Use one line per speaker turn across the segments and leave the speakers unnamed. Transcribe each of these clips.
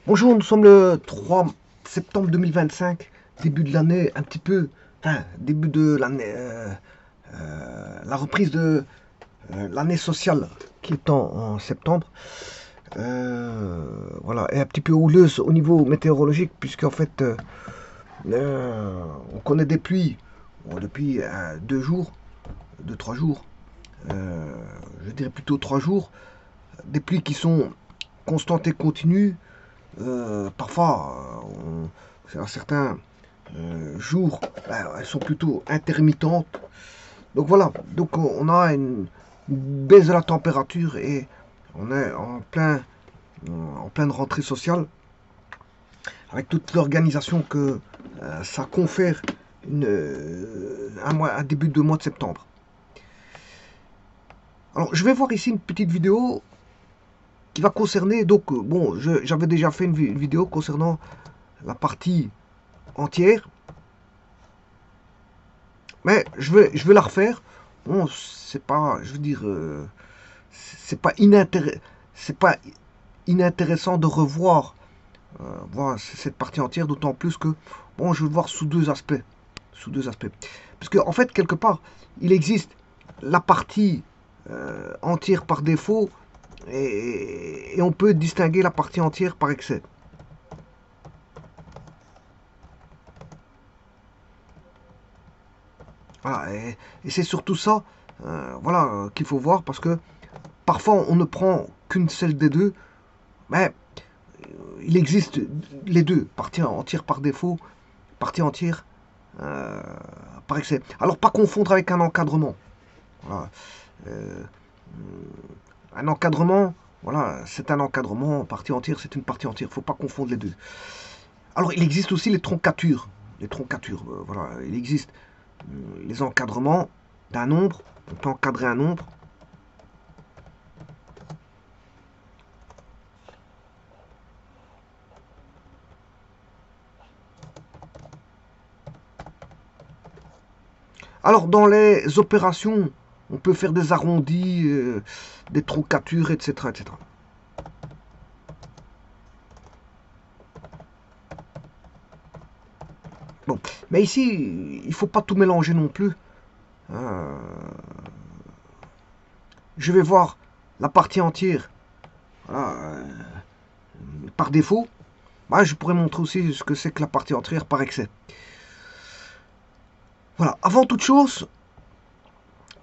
Bonjour, nous sommes le 3 septembre 2025, début de l'année, un petit peu, enfin, début de l'année, la reprise de l'année sociale qui est en septembre. Voilà, et un petit peu houleuse au niveau météorologique, puisqu'en fait, on connaît des pluies bon, depuis 2 jours, 2, 3 jours, euh, je dirais plutôt 3 jours, des pluies qui sont constantes et continues. Parfois, à certains jours, ben, elles sont plutôt intermittentes. Donc voilà, donc on a une baisse de la température et on est en pleine rentrée sociale avec toute l'organisation que ça confère un début de mois de septembre. Alors je vais voir ici une petite vidéo qui va concerner, donc bon, j'avais déjà fait une vidéo concernant la partie entière. Mais je vais la refaire. Bon, c'est pas, je veux dire, c'est pas inintéressant de revoir voir cette partie entière, d'autant plus que, bon, je veux le voir sous deux aspects. Sous deux aspects. Parce qu'en en fait, quelque part, il existe la partie entière par défaut et on peut distinguer la partie entière par excès. Voilà, et c'est surtout ça voilà, qu'il faut voir parce que parfois on ne prend qu'une seule des deux, mais il existe les deux, partie entière par défaut, partie entière euh, par excès. Alors pas confondre avec un encadrement. Voilà. Euh, un encadrement, voilà, c'est un encadrement, partie entière, c'est une partie entière. Il ne faut pas confondre les deux. Alors il existe aussi les troncatures. Les troncatures, voilà, il existe les encadrements d'un nombre. On peut encadrer un nombre. Alors, dans les opérations, on peut faire des arrondis, des troncatures, etc., etc. Bon, mais ici, il ne faut pas tout mélanger non plus. Euh, je vais voir la partie entière voilà, par défaut. Bah, je pourrais montrer aussi ce que c'est que la partie entière par excès. Voilà, avant toute chose,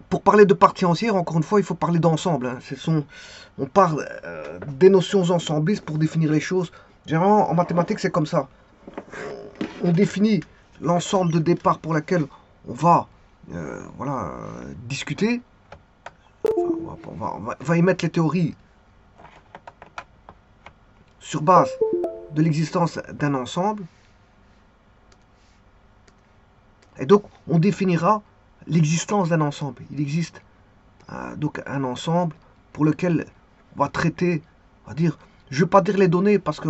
pour parler de partie entière, encore une fois, il faut parler d'ensemble. Hein. On parle des notions ensemblistes pour définir les choses. Généralement, en mathématiques, c'est comme ça. On définit l'ensemble de départ pour lequel on va voilà, discuter. On va émettre les théories sur base de l'existence d'un ensemble. Et donc, on définira l'existence d'un ensemble. Il existe donc un ensemble pour lequel on va traiter, on va dire, je ne vais pas dire les données parce que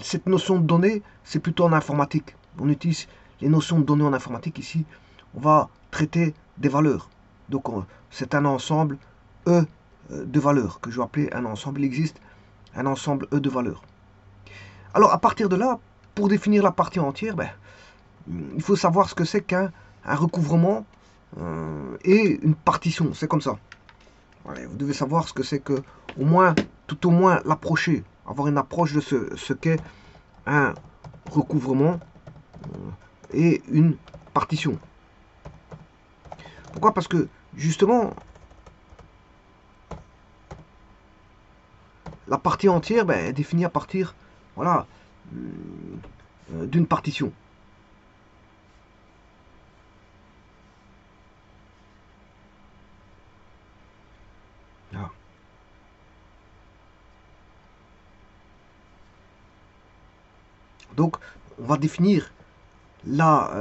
cette notion de données, c'est plutôt en informatique. On utilise les notions de données en informatique ici. On va traiter des valeurs. Donc c'est un ensemble E de valeurs que je vais appeler un ensemble. Il existe un ensemble E de valeurs. Alors à partir de là, pour définir la partie entière, ben, il faut savoir ce que c'est qu'un recouvrement et une partition. C'est comme ça. Voilà, vous devez savoir ce que c'est que, au moins, tout au moins l'approcher, avoir une approche de ce qu'est un recouvrement et une partition. Pourquoi? Parce que justement, la partie entière ben, est définie à partir voilà, d'une partition. Voilà. Donc, on va définir la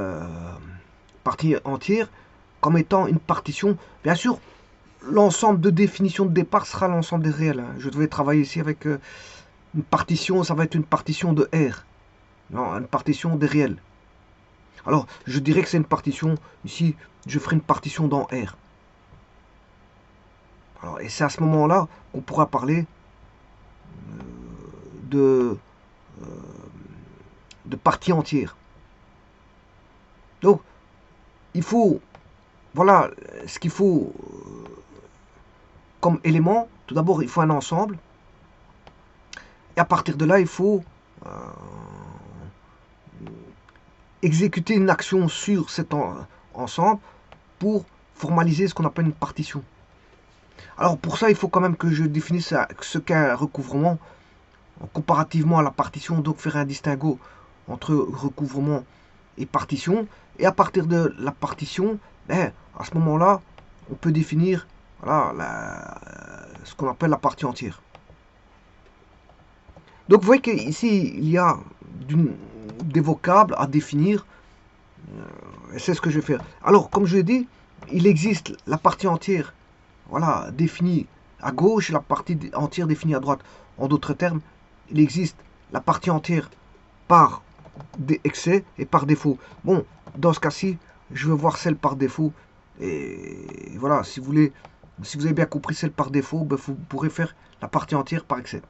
partie entière comme étant une partition. Bien sûr, l'ensemble de définitions de départ sera l'ensemble des réels. Hein. Je devais travailler ici avec une partition, ça va être une partition de R. Non, une partition des réels. Alors, je dirais que c'est une partition, ici, je ferai une partition dans R. Alors, et c'est à ce moment-là qu'on pourra parler de, de parties entières. Donc, il faut, voilà ce qu'il faut comme élément. Tout d'abord, il faut un ensemble. Et à partir de là, il faut exécuter une action sur cet ensemble pour formaliser ce qu'on appelle une partition. Alors pour ça, il faut quand même que je définisse ce qu'est un recouvrement comparativement à la partition, donc faire un distinguo entre recouvrement et partition. Et à partir de la partition, à ce moment-là, on peut définir voilà, ce qu'on appelle la partie entière. Donc vous voyez qu'ici, il y a des vocables à définir. Et c'est ce que je vais faire. Alors, comme je l'ai dit, il existe la partie entière voilà, définie à gauche et la partie entière définie à droite. En d'autres termes, il existe la partie entière par excès et par défaut. Bon, dans ce cas-ci, je vais voir celle par défaut. Et voilà, si vous avez bien compris celle par défaut, ben, vous pourrez faire la partie entière par excès.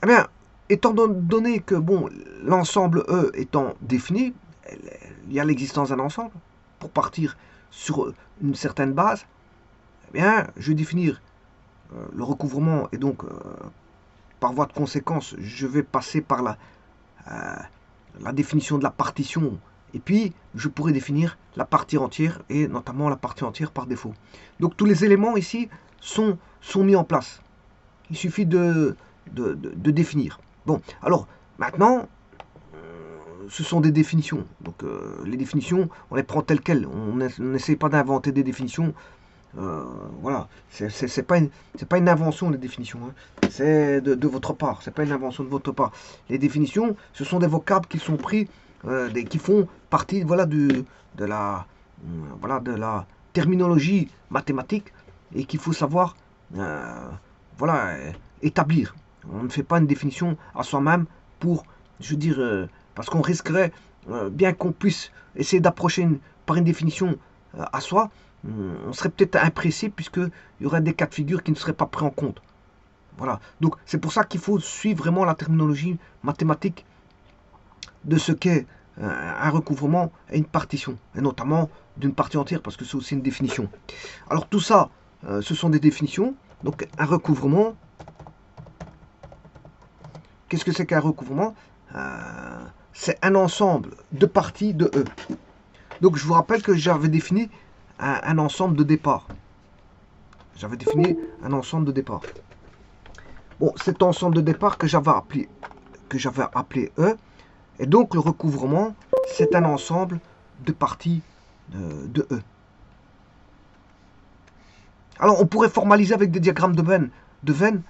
Eh bien, étant donné que bon, l'ensemble E étant défini, il y a l'existence d'un ensemble. Pour partir sur une certaine base, eh bien, je vais définir le recouvrement et donc par voie de conséquence, je vais passer par la définition de la partition et puis je pourrais définir la partie entière et notamment la partie entière par défaut. Donc tous les éléments ici sont mis en place. Il suffit de définir. Bon, alors maintenant, ce sont des définitions. Donc les définitions, on les prend telles quelles. On n'essaie pas d'inventer des définitions. Voilà, c'est pas une invention les définitions. Hein. C'est de votre part. C'est pas une invention de votre part. Les définitions, ce sont des vocables qui sont pris, qui font partie voilà de la terminologie mathématique et qu'il faut savoir voilà établir. On ne fait pas une définition à soi-même pour, je veux dire, parce qu'on risquerait, bien qu'on puisse essayer d'approcher par une définition à soi, on serait peut-être imprécis puisqu'il y aurait des cas de figure qui ne seraient pas pris en compte. Voilà. Donc c'est pour ça qu'il faut suivre vraiment la terminologie mathématique de ce qu'est un recouvrement et une partition, et notamment d'une partie entière parce que c'est aussi une définition. Alors tout ça, ce sont des définitions. Donc un recouvrement, qu'est-ce que c'est qu'un recouvrement? C'est un ensemble de parties de E. Donc je vous rappelle que j'avais défini un ensemble de départ. J'avais défini un ensemble de départ. Bon, cet ensemble de départ que j'avais appelé E, et donc le recouvrement, c'est un ensemble de parties de E. Alors on pourrait formaliser avec des diagrammes de Venn,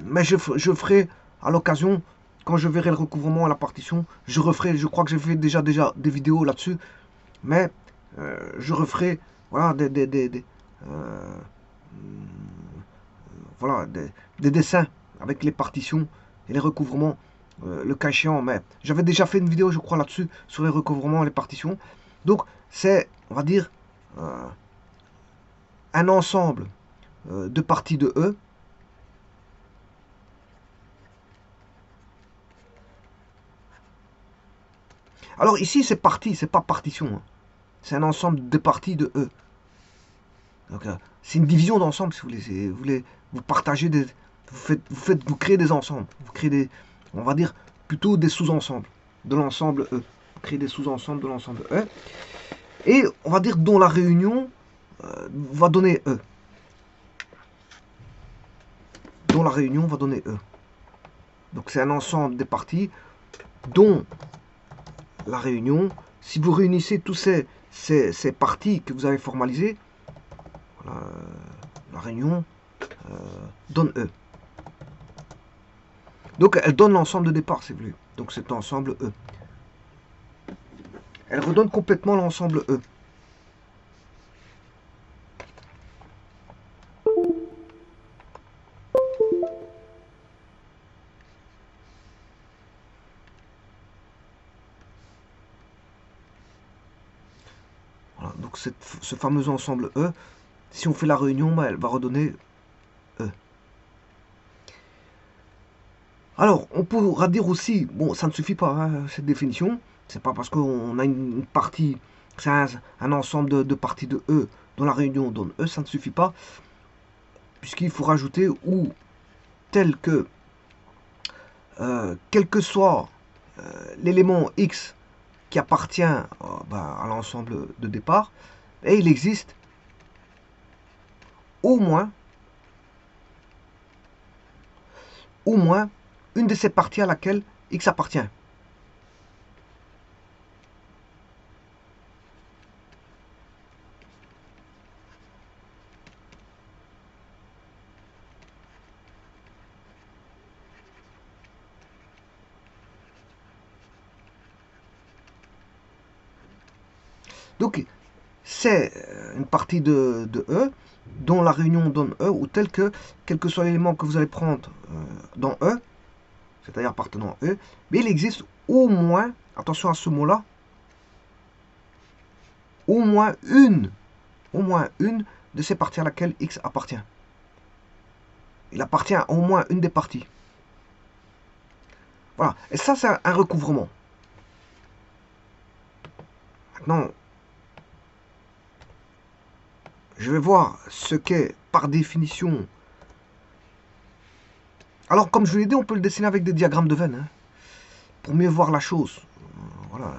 mais je ferai à l'occasion, quand je verrai le recouvrement et la partition, je crois que j'ai fait déjà des vidéos là-dessus, mais je referai voilà, voilà, des dessins avec les partitions et les recouvrements, le cas échéant, mais j'avais déjà fait une vidéo, je crois, là-dessus, sur les recouvrements et les partitions. Donc, c'est, on va dire, un ensemble de parties de E. Alors ici, c'est partie, c'est pas partition. Hein. C'est un ensemble de parties de E. Donc, c'est une division d'ensemble, si vous voulez. Vous partagez des... Vous créez des ensembles. Vous créez des... On va dire plutôt des sous-ensembles de l'ensemble E. Vous créez des sous-ensembles de l'ensemble E. Et on va dire dont la réunion va donner E. Dont la réunion va donner E. Donc c'est un ensemble des parties dont la réunion, si vous réunissez tous ces parties que vous avez formalisées, voilà, la réunion donne E. Donc elle donne l'ensemble de départ, si vous voulez. Donc cet ensemble E. Elle redonne complètement l'ensemble E. Voilà, donc ce fameux ensemble E, Si on fait la réunion, elle va redonner E. Alors, on pourra dire aussi, bon, ça ne suffit pas, hein, cette définition. C'est pas parce qu'on a une partie, c'est un ensemble de parties de E dont la réunion donne E, ça ne suffit pas, puisqu'il faut rajouter ou tel que, quel que soit l'élément X qui appartient à l'ensemble de départ, et il existe au moins une de ces parties à laquelle X appartient. Donc, c'est une partie de E dont la réunion donne E, ou tel que, quel que soit l'élément que vous allez prendre dans E, c'est-à-dire appartenant à E, mais il existe au moins, attention à ce mot-là, au moins une de ces parties à laquelle X appartient. Il appartient à au moins une des parties. Voilà, et ça c'est un recouvrement. Maintenant, je vais voir ce qu'est par définition. Alors, comme je vous l'ai dit, on peut le dessiner avec des diagrammes de veine, hein, pour mieux voir la chose. Voilà.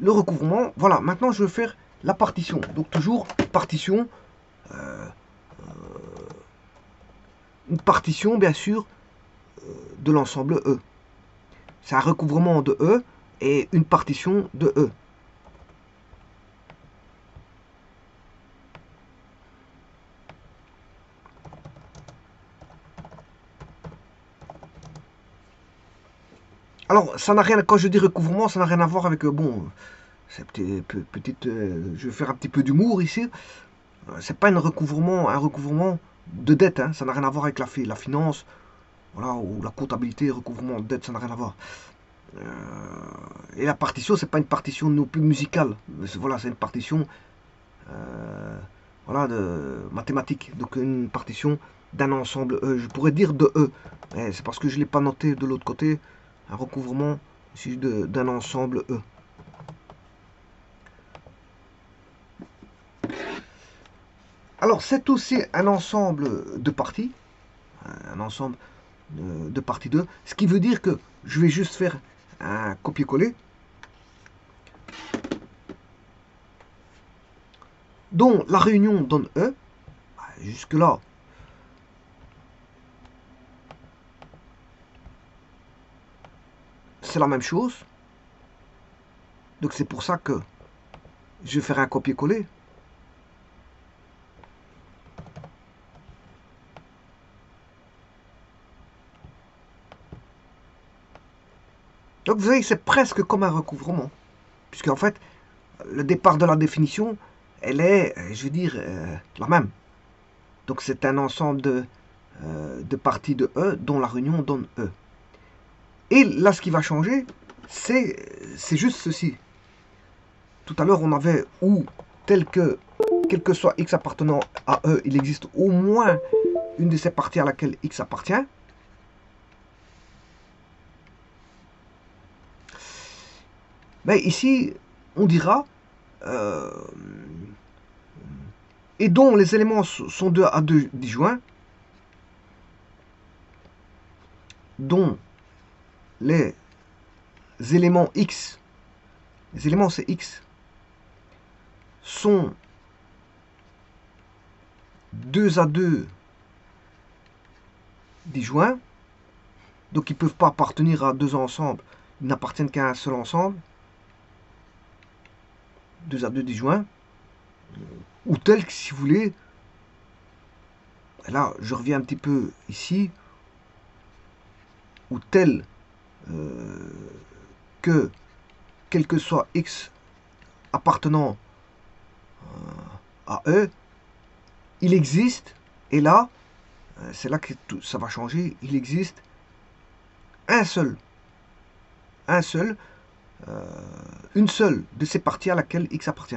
Le recouvrement, voilà, maintenant je vais faire la partition. Donc toujours partition, une partition bien sûr de l'ensemble E. C'est un recouvrement de E et une partition de E. Alors, ça n'a rien, quand je dis recouvrement, ça n'a rien à voir avec, bon, c'est petite, je vais faire un petit peu d'humour ici. C'est pas un recouvrement de dette, hein, ça n'a rien à voir avec la finance, voilà, ou la comptabilité, recouvrement de dette, ça n'a rien à voir. Et la partition, c'est pas une partition non plus musicale, voilà, c'est une partition, voilà, de mathématiques, donc une partition d'un ensemble E. Je pourrais dire de E, mais c'est parce que je l'ai pas noté de l'autre côté, un recouvrement ici d'un ensemble E. Alors, c'est aussi un ensemble de parties, un ensemble de parties 2, ce qui veut dire que je vais juste faire un copier-coller, dont la réunion donne E, jusque-là, c'est la même chose, donc c'est pour ça que je vais faire un copier-coller. Donc vous voyez, c'est presque comme un recouvrement, puisque en fait, le départ de la définition, elle est, je veux dire, la même. Donc c'est un ensemble de parties de E dont la réunion donne E. Et là, ce qui va changer, c'est juste ceci. Tout à l'heure, on avait ou tel que, quel que soit X appartenant à E, il existe au moins une de ces parties à laquelle X appartient. Mais ici, on dira, et dont les éléments sont 2 à 2 disjoints, dont les éléments X, les éléments c'est X, sont 2 à 2 disjoints, donc ils ne peuvent pas appartenir à deux ensembles, ils n'appartiennent qu'à un seul ensemble, 2 à 2 disjoints, ou tel que, si vous voulez, là je reviens un petit peu ici, ou tel que, quel que soit X appartenant à E, il existe, et là, c'est là que ça va changer, il existe un seul une seule de ces parties à laquelle X appartient.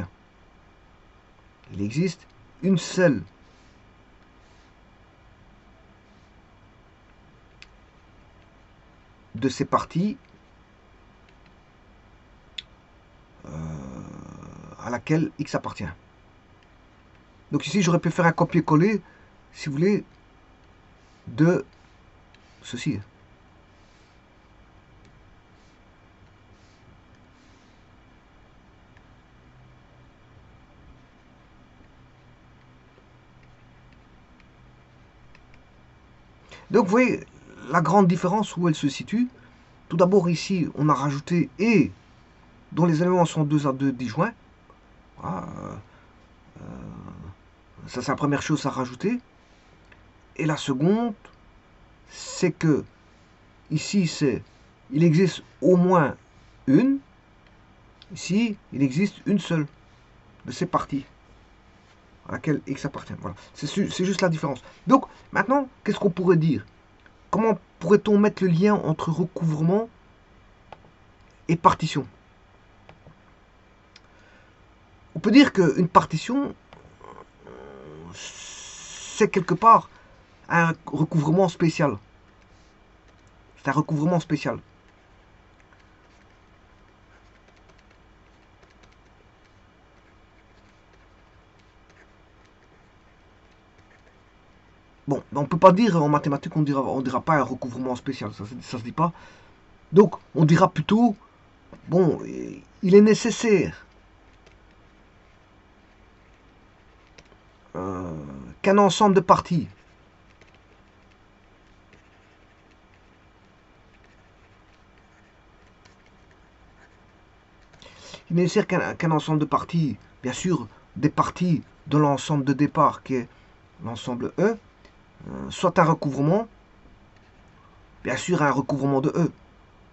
Il existe une seule de ces parties à laquelle X appartient. Donc ici, j'aurais pu faire un copier-coller, si vous voulez, de ceci. Donc vous voyez la grande différence où elle se situe. Tout d'abord ici, on a rajouté et dont les éléments sont 2 à 2 disjoints. Voilà, ça c'est la première chose à rajouter. Et la seconde, c'est que ici il existe au moins une. Ici, il existe une seule de ces parties à laquelle X appartient. Voilà, c'est juste la différence. Donc maintenant, qu'est-ce qu'on pourrait dire? Comment pourrait-on mettre le lien entre recouvrement et partition? On peut dire qu'une partition, c'est quelque part un recouvrement spécial. C'est un recouvrement spécial. Bon, on ne peut pas dire en mathématiques, on dira pas un recouvrement spécial, ça se dit pas. Donc, on dira plutôt, bon, il est nécessaire qu'un ensemble de parties il est nécessaire qu'un ensemble de parties, bien sûr, des parties de l'ensemble de départ qui est l'ensemble E, soit un recouvrement, bien sûr un recouvrement de E,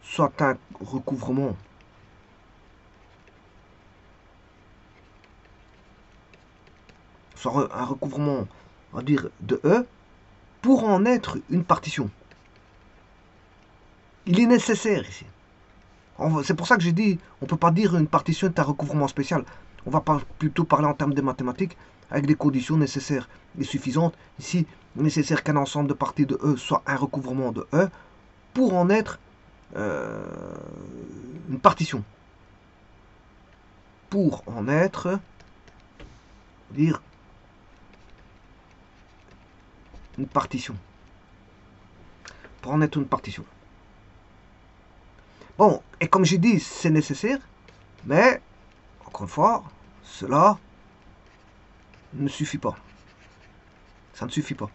soit un recouvrement on va dire, de E, pour en être une partition. Il est nécessaire ici. C'est pour ça que j'ai dit, on ne peut pas dire une partition est un recouvrement spécial. On va plutôt parler en termes de mathématiques, avec des conditions nécessaires et suffisantes. Ici, il est nécessaire qu'un ensemble de parties de E soit un recouvrement de E, pour en être une partition. Pour en être, dire une partition. Pour en être une partition. Bon, et comme j'ai dit, c'est nécessaire, mais, encore une fois, cela ne suffit pas. Ça ne suffit pas.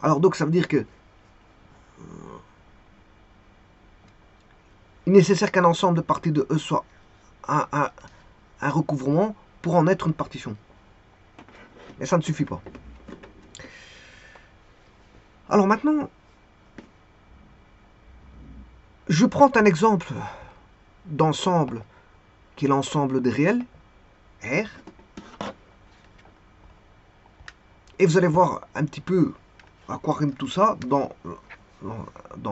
Alors donc ça veut dire que il est nécessaire qu'un ensemble de parties de E soit un recouvrement pour en être une partition. Et ça ne suffit pas. Alors maintenant, je prends un exemple d'ensemble qui est l'ensemble des réels, R. Et vous allez voir un petit peu à quoi rime tout ça dans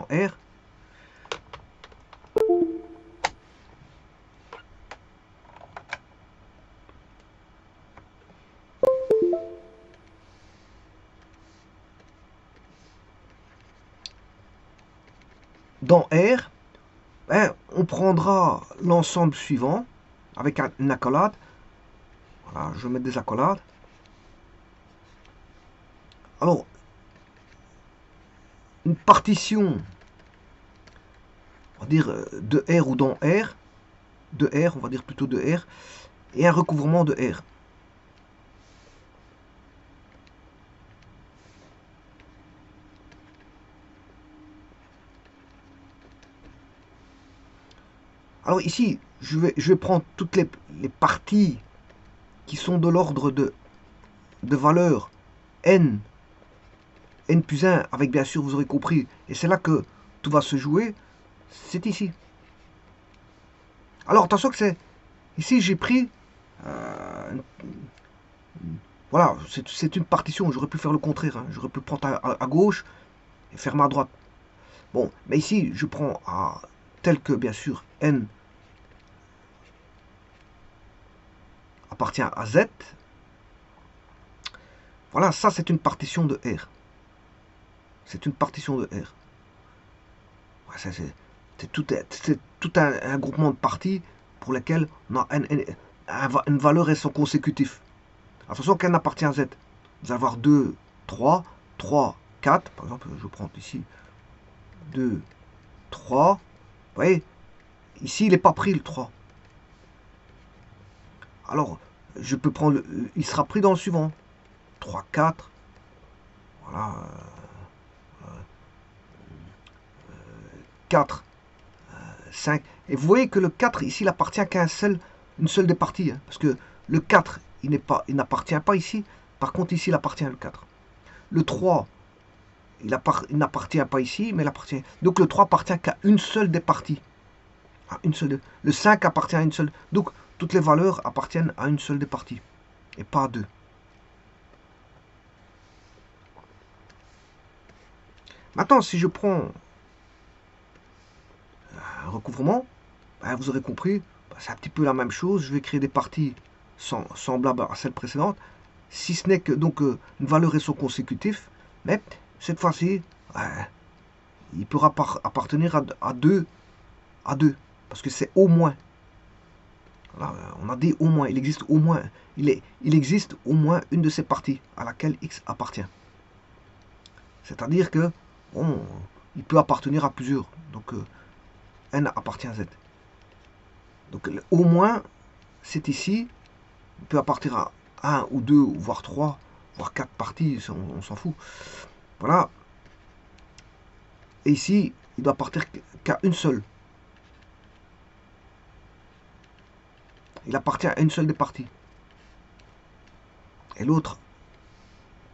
R. Dans R, on prendra l'ensemble suivant avec une accolade. Voilà, je vais mettre des accolades. Alors, une partition, on va dire de R ou dans R, de R, on va dire plutôt de R, et un recouvrement de R. Alors ici, je vais prendre toutes les parties qui sont de l'ordre de valeur n plus 1, avec bien sûr, vous aurez compris, et c'est là que tout va se jouer, c'est ici. Alors attention que c'est, ici j'ai pris, voilà, c'est une partition, j'aurais pu faire le contraire, hein. J'aurais pu prendre à gauche et faire à droite. Bon, mais ici, je prends tel que, bien sûr, n appartient à z. Voilà, ça, c'est une partition de R. C'est une partition de R. Ouais, c'est tout un groupement de parties pour lesquelles on a une valeur et son consécutif. Attention qu'elle appartient à Z. Vous allez avoir 2, 3, 3, 4. Par exemple, je prends ici 2, 3. Vous voyez, ici, il n'est pas pris le 3. Alors, je peux prendre, il sera pris dans le suivant. 3, 4. Voilà. 4, 5. Et vous voyez que le 4, ici, il appartient qu'à une seule des parties. Hein, parce que le 4, il n'appartient pas ici. Par contre, ici, il appartient le 4. Le 3, il n'appartient pas ici, mais il appartient. Donc le 3 appartient qu'à une seule des parties. À une seule. Le 5 appartient à une seule. Donc toutes les valeurs appartiennent à une seule des parties. Et pas à deux. Maintenant, si je prends un recouvrement, ben, vous aurez compris, ben, c'est un petit peu la même chose. Je vais créer des parties semblables à celles précédentes. Si ce n'est que donc une valeur et son consécutif. Mais cette fois-ci, il pourra appartenir à deux. Parce que c'est au moins. Là, on a dit au moins. Il existe au moins. Il existe au moins une de ces parties à laquelle X appartient. C'est-à-dire que bon, il peut appartenir à plusieurs. Donc N appartient à Z. Donc au moins, c'est ici. Il peut appartenir à 1 ou 2, voire 3, voire 4 parties. On s'en fout. Voilà. Et ici, il doit appartenir qu'à une seule. Il appartient à une seule des parties. Et l'autre,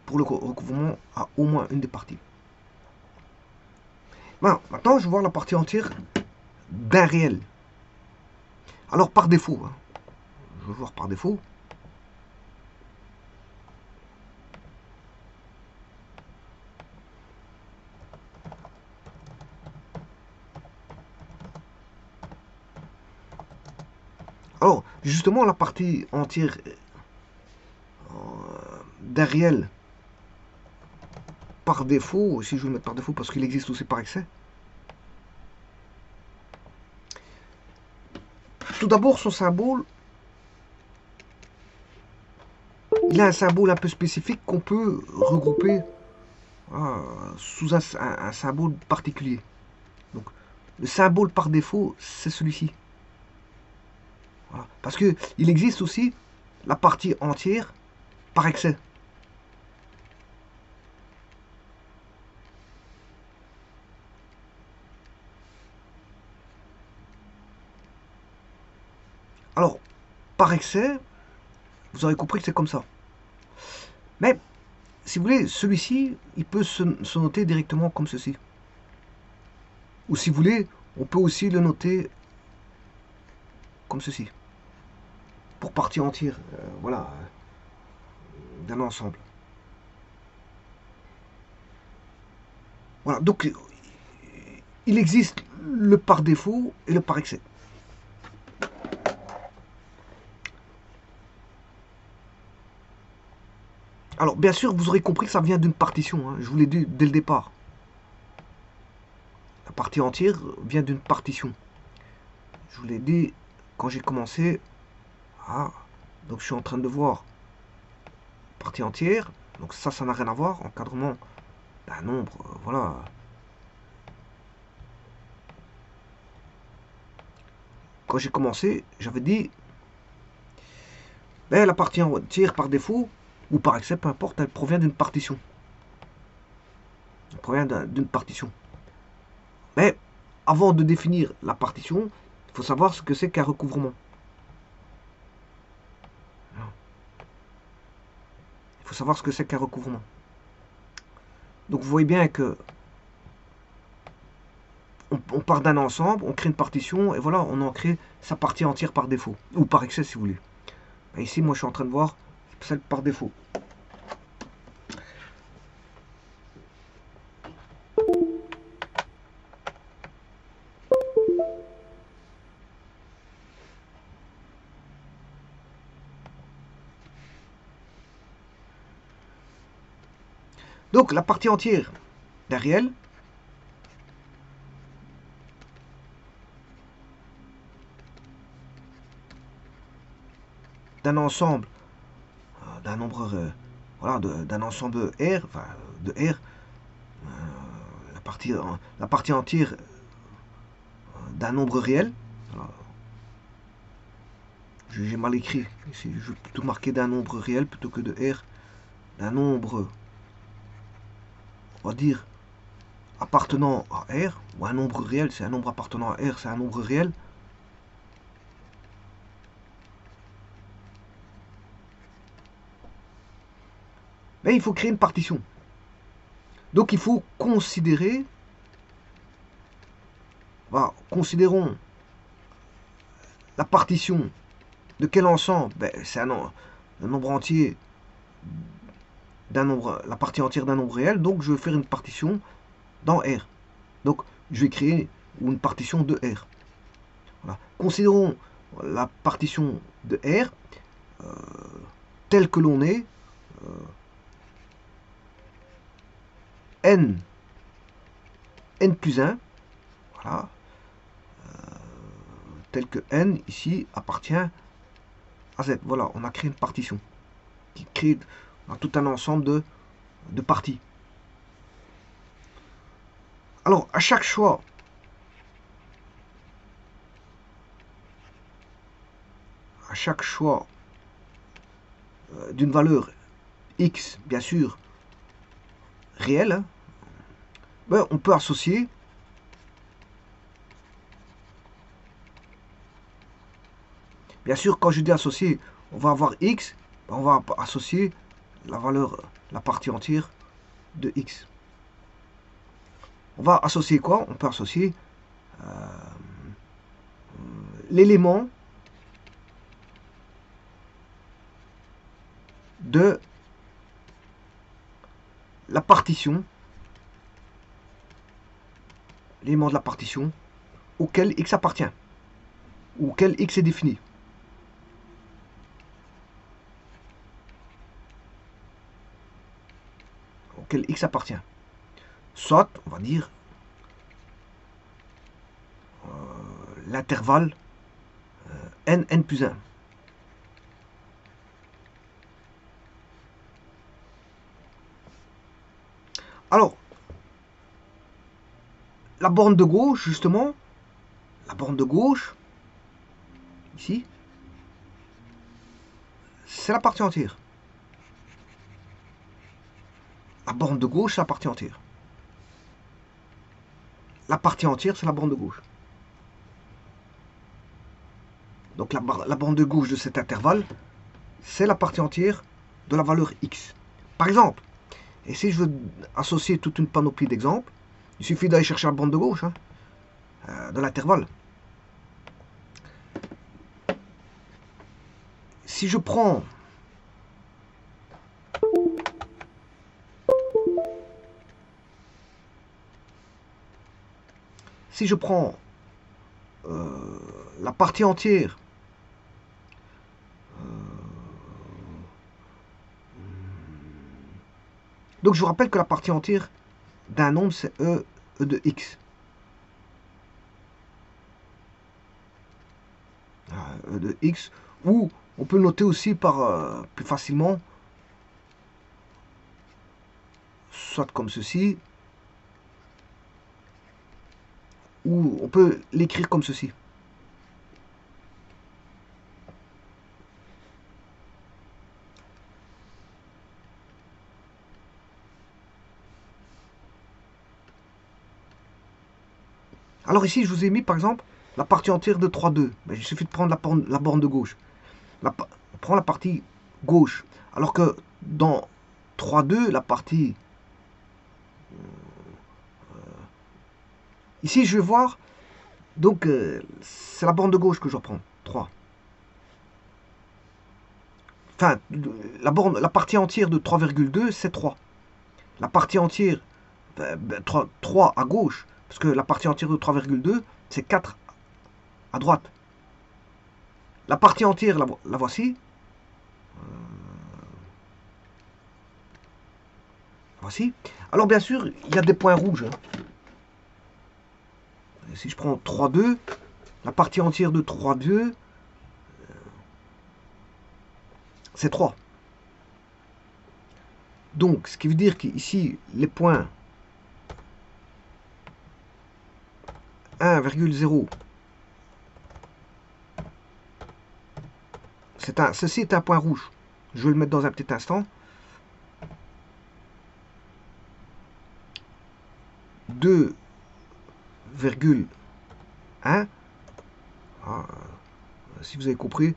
pour le recouvrement, a au moins une des parties. Bon, maintenant, je vais voir la partie entière d'un réel. Alors, par défaut, hein, je vais voir par défaut. Alors, justement, la partie entière d'un réel par défaut, si je veux le mettre par défaut parce qu'il existe aussi par excès. Tout d'abord, son symbole, il a un symbole un peu spécifique qu'on peut regrouper sous un symbole particulier. Donc, le symbole par défaut, c'est celui-ci. Voilà. Parce qu'il existe aussi la partie entière par excès. Alors, par excès, vous aurez compris que c'est comme ça. Mais, si vous voulez, celui-ci, il peut se noter directement comme ceci. Ou si vous voulez, on peut aussi le noter comme ceci. Pour partie entière, voilà, d'un ensemble. Voilà, donc il existe le par défaut et le par excès. Alors, bien sûr, vous aurez compris que ça vient d'une partition, hein, je vous l'ai dit dès le départ. La partie entière vient d'une partition. Je vous l'ai dit quand j'ai commencé. Ah, donc je suis en train de voir partie entière. Donc ça n'a rien à voir. Encadrement d'un nombre, voilà. Quand j'ai commencé, j'avais dit, ben, la partie entière par défaut, ou par excès, peu importe, elle provient d'une partition. Elle provient d'une partition. Mais avant de définir la partition, il faut savoir ce que c'est qu'un recouvrement. Il faut savoir ce que c'est qu'un recouvrement. Donc vous voyez bien que on part d'un ensemble, on crée une partition, et voilà, on en crée sa partie entière par défaut. Ou par excès si vous voulez. Et ici, moi je suis en train de voir celle par défaut. Donc la partie entière d'un réel d'un ensemble, d'un nombre, voilà, d'un ensemble R, enfin, de R, la partie entière d'un nombre réel. J'ai mal écrit ici, je vais plutôt marquer d'un nombre réel plutôt que de R, d'un nombre, on va dire, appartenant à R, ou un nombre réel, c'est un nombre appartenant à R, c'est un nombre réel. Mais il faut créer une partition. Donc il faut considérer, voilà, considérons la partition de quel ensemble? Ben, c'est un nombre entier d'un nombre, la partie entière d'un nombre réel, donc je vais faire une partition dans R. Donc je vais créer une partition de R. Voilà. Considérons la partition de R telle que l'on est n plus 1, voilà, tel que n ici appartient à z. Voilà, on a créé une partition qui crée tout un ensemble de parties. Alors, à chaque choix d'une valeur x, bien sûr, réelle, hein, ben, on peut associer bien sûr, quand je dis associer, on va avoir x, on va associer la valeur, la partie entière de x. On va associer quoi? On peut associer l'élément de la partition, l'élément de la partition auquel x appartient, ou auquel x est défini. Auquel x appartient. Soit, on va dire, l'intervalle n plus 1. Alors, la borne de gauche, justement, la borne de gauche, ici, c'est la partie entière. La borne de gauche, c'est la partie entière. La partie entière, c'est la borne de gauche. Donc la borne de gauche de cet intervalle, c'est la partie entière de la valeur x. Par exemple, et si je veux associer toute une panoplie d'exemples, il suffit d'aller chercher la borne de gauche de l'intervalle. Si je prends la partie entière donc je vous rappelle que la partie entière d'un nombre c'est e de x. E de x, ou on peut le noter aussi par plus facilement, soit comme ceci, ou on peut l'écrire comme ceci. Alors ici, je vous ai mis par exemple la partie entière de 3,2. Ben, il suffit de prendre la borne de gauche. On prend la partie gauche. Alors que dans 3,2, la partie... ici, je vais voir... Donc, c'est la borne de gauche que je reprends. 3. Enfin, la partie entière de 3,2, c'est 3. La partie entière... 3 à gauche. Parce que la partie entière de 3,2, c'est 4 à droite. La partie entière, la voici. Voici. Alors bien sûr, il y a des points rouges. Et si je prends 3,2, la partie entière de 3,2, c'est 3. Donc, ce qui veut dire qu'ici, les points 1,0, ceci est un point rouge. Je vais le mettre dans un petit instant. 2,1. Ah, si vous avez compris,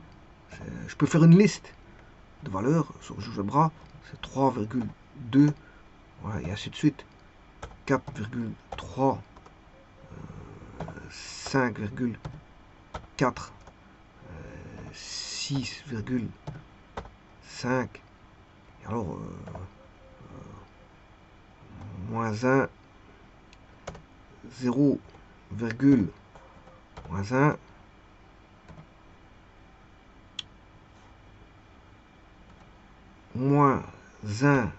je peux faire une liste de valeurs sur GeoGebra. C'est 3,2, voilà, et ainsi de suite. 4,3, 5,4, 6,5, et alors moins 1, 0, moins 1, moins 1,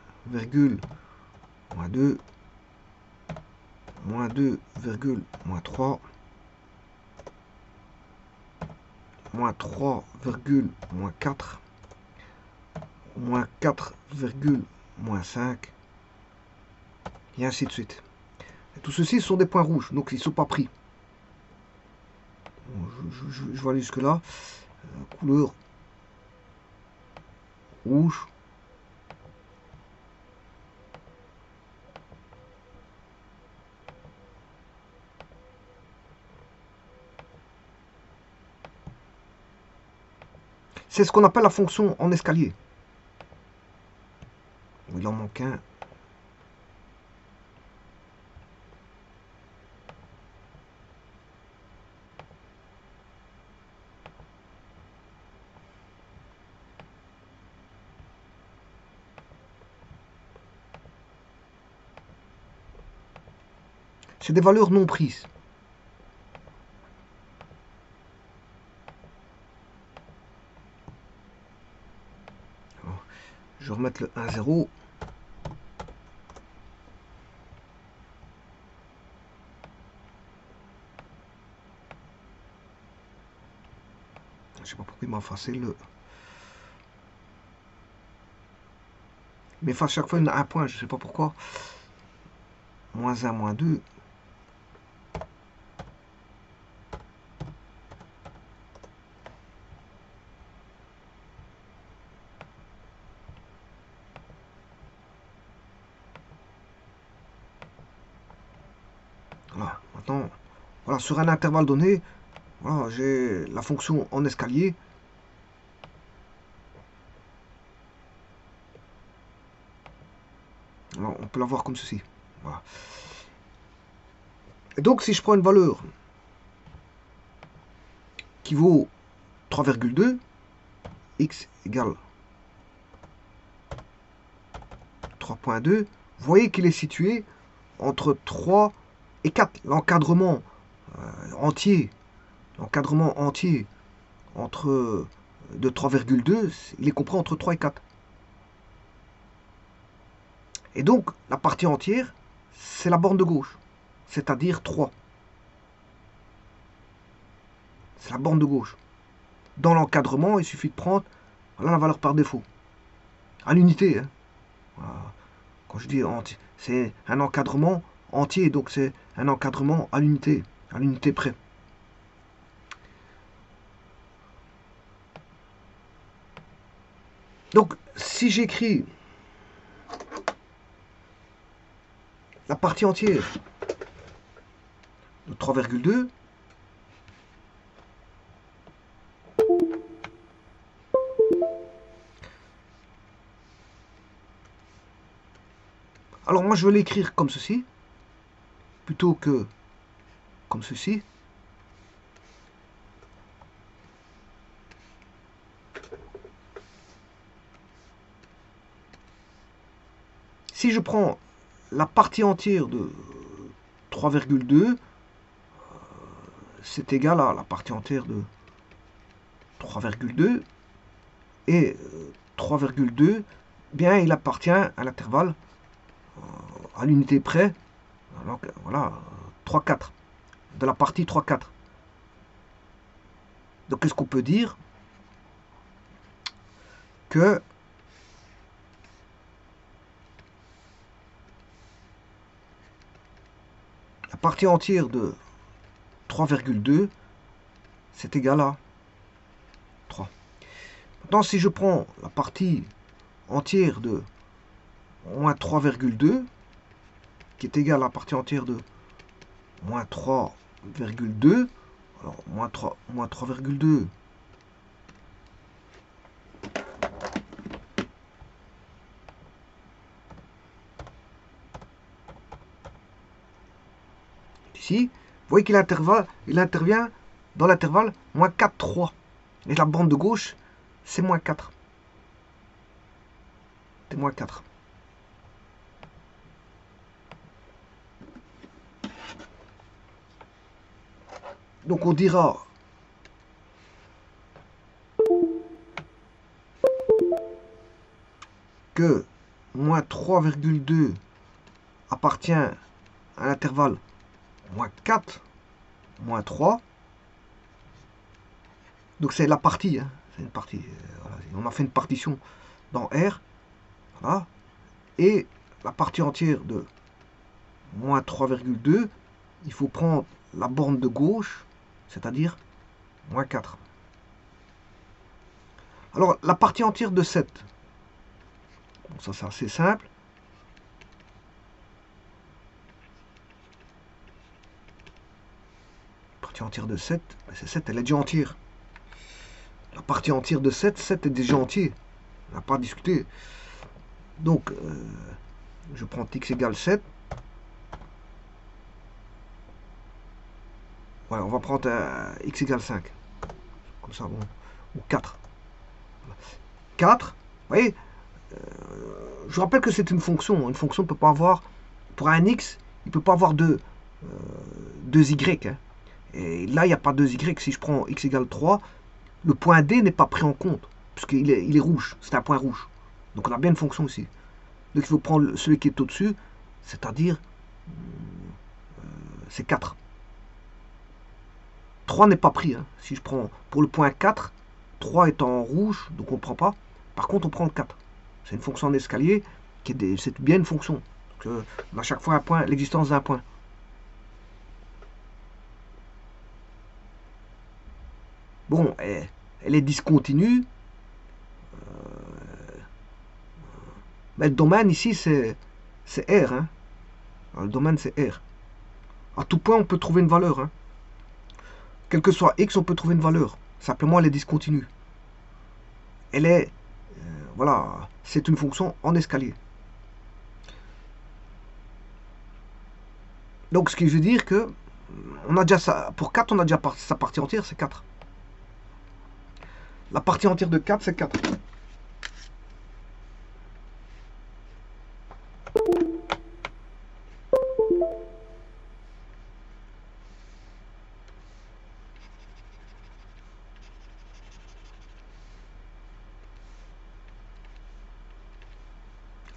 moins 2, moins 2, moins 3, moins 3, moins 4, moins 4, moins 5, et ainsi de suite. Et tout ceci sont des points rouges, donc ils ne sont pas pris. Bon, je vais aller jusque là. Couleur rouge. C'est ce qu'on appelle la fonction en escalier. Il en manque un. C'est des valeurs non prises. Alors, je vais remettre le 1, 0. Je sais pas pourquoi il m'a effacé le... Il m'efface chaque fois un point, je sais pas pourquoi. Moins 1, moins 2. Voilà, maintenant, voilà, sur un intervalle donné, voilà, j'ai la fonction en escalier. Alors, on peut la voir comme ceci. Voilà. Et donc, si je prends une valeur qui vaut 3,2, x égale 3,2, vous voyez qu'il est situé entre 3 et 4. L'encadrement entier entre de 3,2, il est compris entre 3 et 4. Et donc, la partie entière, c'est la borne de gauche, c'est-à-dire 3. C'est la borne de gauche. Dans l'encadrement, il suffit de prendre voilà, la valeur par défaut. À l'unité. Hein. Voilà. Quand je dis entier, c'est un encadrement entier, donc c'est un encadrement à l'unité près. Donc, si j'écris la partie entière de 3,2, alors moi je vais l'écrire comme ceci, plutôt que comme ceci. Si je prends la partie entière de 3,2, c'est égal à la partie entière de 3,2, et 3,2, bien il appartient à l'intervalle à l'unité près, donc voilà, 3/4, de la partie 3/4. Donc qu'est-ce qu'on peut dire? Que la partie entière de 3,2, c'est égal à 3. Maintenant, si je prends la partie entière de moins 3,2, qui est égale à la partie entière de moins 3,2, alors moins 3,2, ici, vous voyez qu'il intervient dans l'intervalle moins 4, 3. Et la bande de gauche, c'est moins 4. C'est moins 4. Donc on dira que moins 3,2 appartient à l'intervalle moins 4, moins 3. Donc c'est la partie, hein. C'est une partie. Voilà. On a fait une partition dans R. Voilà. Et la partie entière de moins 3,2, il faut prendre la borne de gauche, c'est-à-dire moins 4. Alors la partie entière de 7, bon, ça c'est assez simple. La partie entière de 7, c'est 7, elle est déjà entière. La partie entière de 7, 7 est déjà entier. On n'a pas discuté. Donc, je prends x égale 7. Voilà, on va prendre x égale 5. Comme ça, bon. Ou 4. 4, vous voyez, je vous rappelle que c'est une fonction. Une fonction ne peut pas avoir, pour un x, il ne peut pas avoir deux y. Hein. Et là, il n'y a pas 2y. Si je prends x égale 3, le point D n'est pas pris en compte, puisqu'il est rouge. C'est un point rouge. Donc on a bien une fonction ici. Donc il faut prendre celui qui est au-dessus, c'est-à-dire c'est 4. 3 n'est pas pris. Hein. Si je prends pour le point 4, 3 est en rouge, donc on ne prend pas. Par contre, on prend le 4. C'est une fonction en escalier, c'est bien une fonction. Donc, on a chaque fois un point, l'existence d'un point. Bon, elle est discontinue. Mais le domaine ici, c'est R. Hein. Alors, le domaine, c'est R. À tout point, on peut trouver une valeur. Hein. Quel que soit x, on peut trouver une valeur. Simplement, elle est discontinue. Elle est, voilà, c'est une fonction en escalier. Donc, ce qui veut dire que, on a déjà ça, pour 4, on a déjà sa partie entière, c'est 4. La partie entière de 4, c'est 4.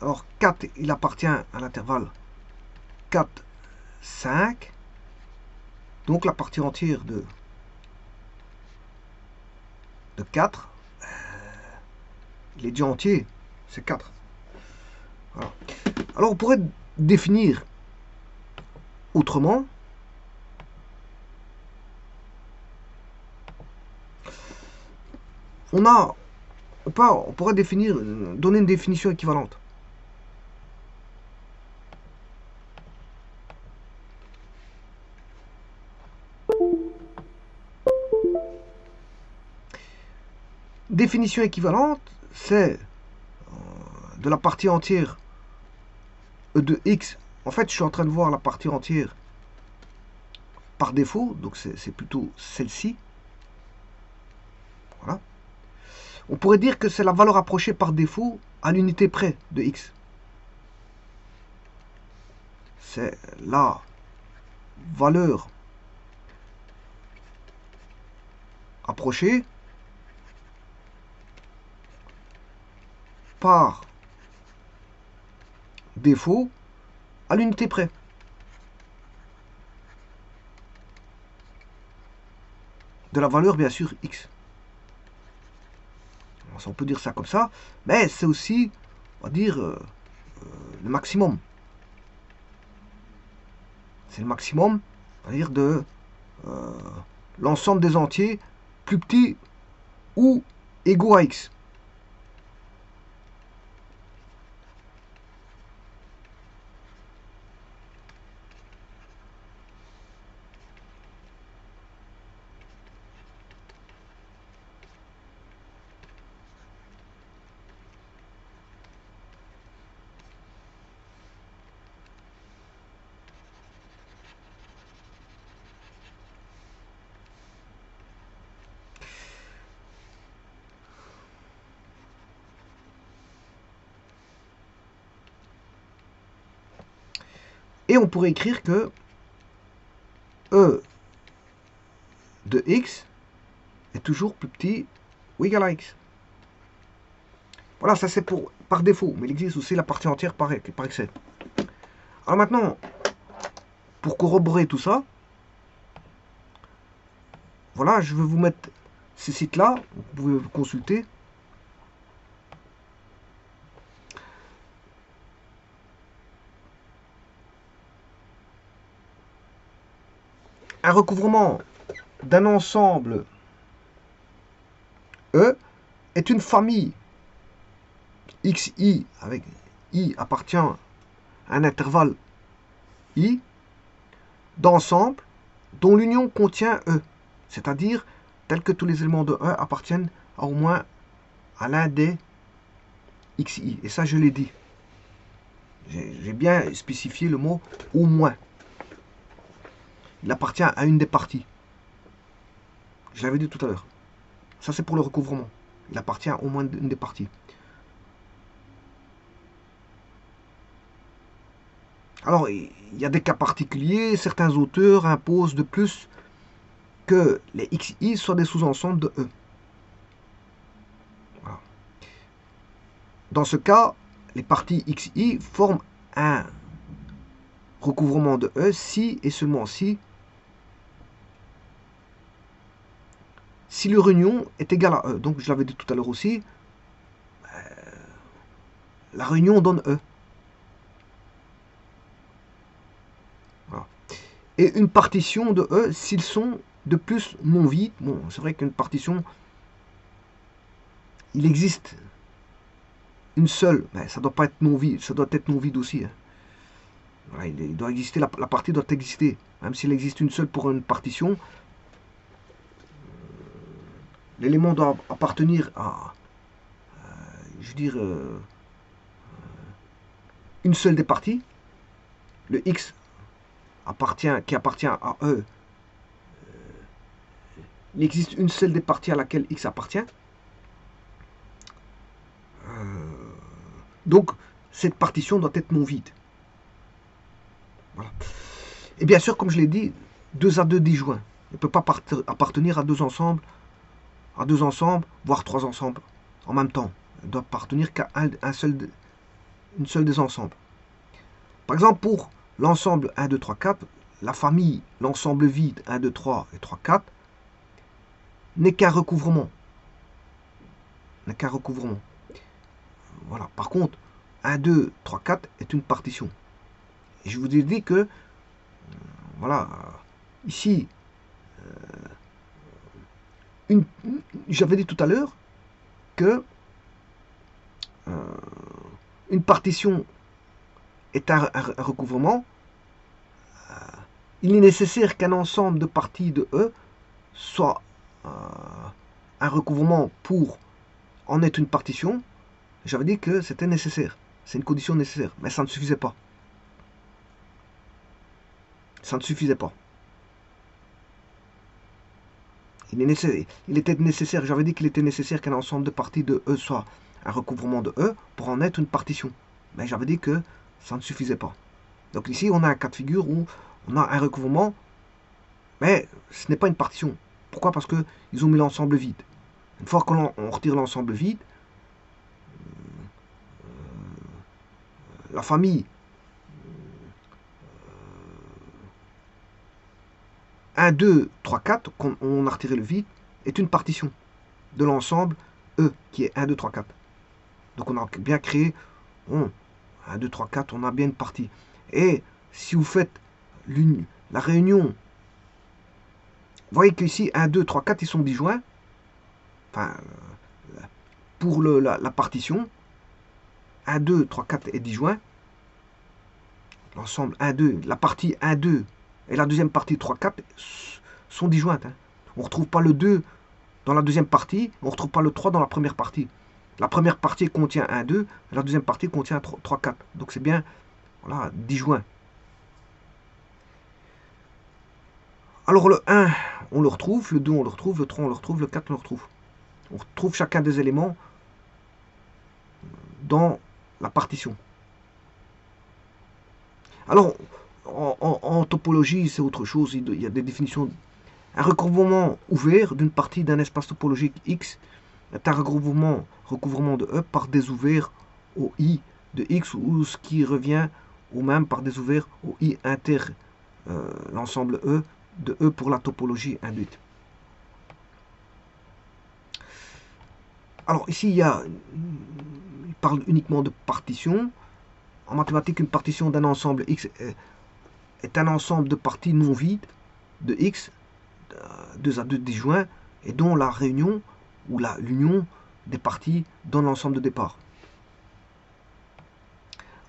Alors 4, il appartient à l'intervalle 4, 5. Donc la partie entière de 4, il est déjà entier, c'est 4. Voilà. Alors on pourrait définir autrement. On pourrait définir, donner une définition équivalente. Définition équivalente, c'est de la partie entière de x. En fait, je suis en train de voir la partie entière par défaut, donc c'est plutôt celle-ci. Voilà. On pourrait dire que c'est la valeur approchée par défaut à l'unité près de x. C'est la valeur approchée par défaut à l'unité près. De la valeur, bien sûr, x. On peut dire ça comme ça, mais c'est aussi, on va dire, le maximum. C'est le maximum, on va dire, de l'ensemble des entiers plus petits ou égaux à x. Et on pourrait écrire que e de x est toujours plus petit ou égal à x. Voilà, ça c'est par défaut, mais il existe aussi la partie entière par excès. Alors maintenant, pour corroborer tout ça, voilà, je vais vous mettre ces sites-là, vous pouvez consulter. Un recouvrement d'un ensemble E est une famille xi, avec i appartient à un intervalle i, d'ensemble dont l'union contient E, c'est-à-dire tel que tous les éléments de E appartiennent à au moins à l'un des xi. Et ça, je l'ai dit. J'ai bien spécifié le mot au moins. Il appartient à une des parties. Je l'avais dit tout à l'heure. Ça, c'est pour le recouvrement. Il appartient au moins à une des parties. Alors, il y a des cas particuliers. Certains auteurs imposent de plus que les xi soient des sous-ensembles de E. Voilà. Dans ce cas, les parties xi forment un recouvrement de E si et seulement si leur union est égale à E. Donc, je l'avais dit tout à l'heure aussi, la réunion donne E. Voilà. Et une partition de E s'ils sont de plus non vides. Bon, c'est vrai qu'une partition, il existe une seule, mais ça doit pas être non vide, ça doit être non vide aussi. Hein. Voilà, il doit exister, la partie doit exister. Même s'il existe une seule pour une partition, l'élément doit appartenir à, je veux dire, une seule des parties. Le x qui appartient à E, il existe une seule des parties à laquelle x appartient. Donc, cette partition doit être non vide. Voilà. Et bien sûr, comme je l'ai dit, 2 à 2 disjoints. Il ne peut pas appartenir à deux ensembles, voire 3 ensembles en même temps. Il doit appartenir qu'à une seule des ensembles. Par exemple, pour l'ensemble 1, 2, 3, 4, la famille, l'ensemble vide 1, 2, 3 et 3, 4 n'est qu'un recouvrement. Voilà. Par contre, 1, 2, 3, 4 est une partition. Et je vous ai dit que, voilà, ici, j'avais dit tout à l'heure que une partition est un recouvrement. Il est nécessaire qu'un ensemble de parties de E soit un recouvrement pour en être une partition. J'avais dit que c'était nécessaire. C'est une condition nécessaire. Mais ça ne suffisait pas. Ça ne suffisait pas. Il était nécessaire, j'avais dit qu'il était nécessaire qu'un ensemble de parties de E soit un recouvrement de E pour en être une partition. Mais j'avais dit que ça ne suffisait pas. Donc ici, on a un cas de figure où on a un recouvrement, mais ce n'est pas une partition. Pourquoi? Parce qu'ils ont mis l'ensemble vide. Une fois qu'on retire l'ensemble vide, la famille 1, 2, 3, 4, on a retiré le vide, est une partition de l'ensemble E, qui est 1, 2, 3, 4. Donc on a bien créé, 1, 2, 3, 4, on a bien une partie. Et si vous faites la réunion, vous voyez qu'ici, 1, 2, 3, 4, ils sont disjoints. Enfin, pour la partition, 1, 2, 3, 4 est disjoint. L'ensemble 1, 2, la partie 1, 2 et la deuxième partie 3, 4 sont disjointes. On ne retrouve pas le 2 dans la deuxième partie, on ne retrouve pas le 3 dans la première partie. La première partie contient 1, 2, et la deuxième partie contient 3, 4. Donc c'est bien, voilà, disjoint. Alors le 1, on le retrouve, le 2, on le retrouve, le 3, on le retrouve, le 4, on le retrouve. On retrouve chacun des éléments dans la partition. Alors, en topologie, c'est autre chose, il y a des définitions. Un recouvrement ouvert d'une partie d'un espace topologique X est un recouvrement de E par des ouverts au I de X, ou ce qui revient au même par des ouverts au I inter l'ensemble E de E pour la topologie induite. Alors ici, il parle uniquement de partition. En mathématiques, une partition d'un ensemble X est un ensemble de parties non vides de X, 2 à 2 disjoints, et dont la réunion ou l'union des parties donne l'ensemble de départ.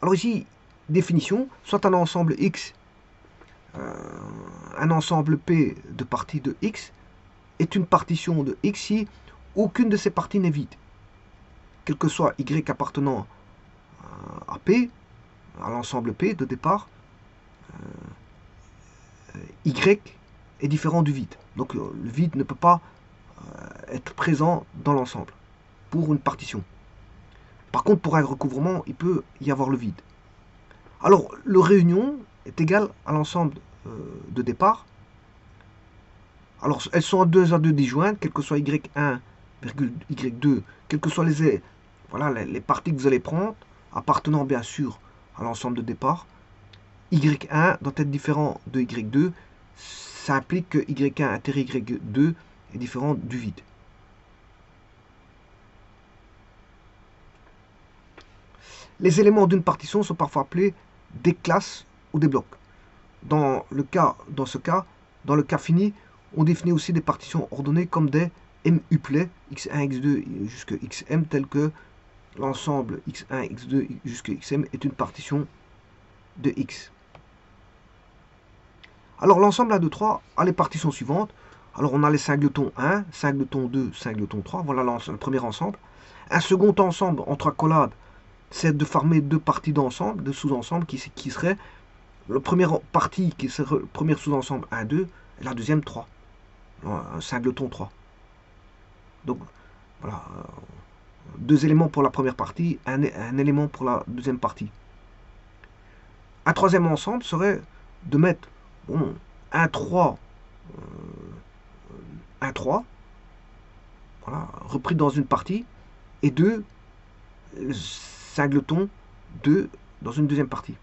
Alors ici, définition, soit un ensemble X, un ensemble P de parties de X, est une partition de X si aucune de ces parties n'est vide. Quel que soit Y appartenant à P, à l'ensemble P de départ, Y est différent du vide. Donc le vide ne peut pas être présent dans l'ensemble pour une partition. Par contre, pour un recouvrement, il peut y avoir le vide. Alors, le réunion est égal à l'ensemble de départ. Alors, elles sont 2 à 2 disjointes, quel que soit Y1, Y2, quelles que soient les parties que vous allez prendre, appartenant bien sûr à l'ensemble de départ. Y1 doit être différent de Y2, ça implique que Y1 inter Y2 est différent du vide. Les éléments d'une partition sont parfois appelés des classes ou des blocs. Dans le cas fini, on définit aussi des partitions ordonnées comme des M-uplets, x1, x2 jusqu'à xm, tel que l'ensemble x1, x2 jusqu'à xm est une partition de x. Alors l'ensemble 1, 2, 3 a les partitions suivantes. Alors on a les singletons 1, singleton 2, singleton 3, voilà le premier ensemble. Un second ensemble en 3 collades, c'est de former 2 parties d'ensemble, de sous-ensemble qui seraient la première partie qui serait le premier sous-ensemble 1, 2, et la deuxième 3. Un singleton 3. Donc voilà, 2 éléments pour la première partie, un élément pour la deuxième partie. Un troisième ensemble serait de mettre un 3, voilà, repris dans une partie, et 2 singletons 2 dans une deuxième partie.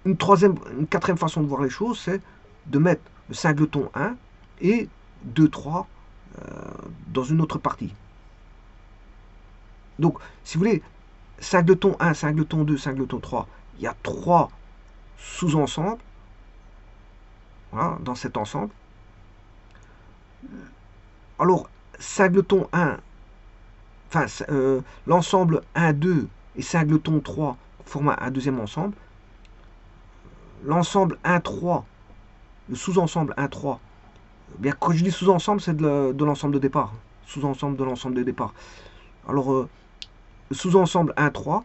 Une quatrième façon de voir les choses, c'est de mettre le singleton 1 et 2, 3 dans une autre partie. Donc, si vous voulez, singleton 1, singleton 2, singleton 3, il y a 3 sous-ensembles, voilà, dans cet ensemble. Alors, singleton 1, enfin, l'ensemble 1, 2 et singleton 3 forment un deuxième ensemble. L'ensemble 1, 3, le sous-ensemble 1, 3, bien, quand je dis sous-ensemble, c'est de l'ensemble de départ. Sous-ensemble de l'ensemble de départ. Alors, le sous-ensemble 1, 3